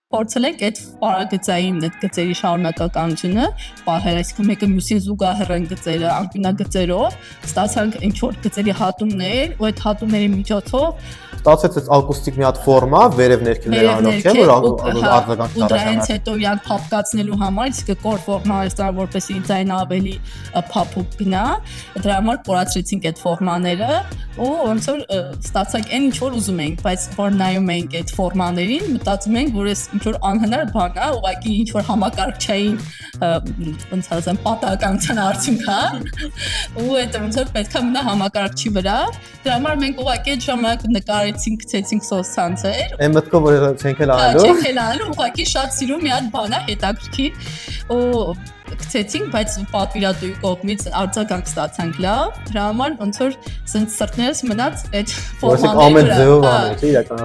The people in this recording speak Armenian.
փորձել ենք այդ պարագծային այդ գծերի շարունակականությունը պահել, այսինքն մեկը մյուսին զուգահեռ են գծերը անկյունագծերով, ստացանք ինչ-որ գծերի հատումներ, ու այդ հատումների միջոցով ստացեց այդ ակուստիկ մի հատ ֆորմա, վերև ներքևները անող չէ, որ արձագանք դրանից հետո իրանք փափկացնելու համար, իսկ կոր ֆորմաներ ստան, որպեսզի ձայնը ավելի փափուկ գնա, դրա համար կորացրեցինք այդ ֆորմաները, ու ոնց որ ստացանք այն ինչ որ ուզում ենք, բայց որ նայում ենք այդ ֆորմաներին, մտածում ենք, որ այս ինչ որ անհնար բան է, ուղղակի ինչ որ համակարգչային ոնց ասեմ, պատահականության արդյունք է, ու այդ ոնց որ պետք է մնա համակարգչի վրա, դրա համար մենք ուղղակի այդ ժամանակ նկարեցինք, գցեցինք սոցցանցեր։ Այն մտքով որ չենք էլ անելու։ Չենք էլ անելու, ուղղակի շատ սիրում մի հատ բան է, հետաքրքիր, ու գցեցինք, բայց պատվիրատուի կողմից արձագանք ստացանք լավ, դրա համար ոնց որ սենց սրտներս մնաց այդ ֆորմաների վրա։ Ամեն ձևով անել, իրականացնել։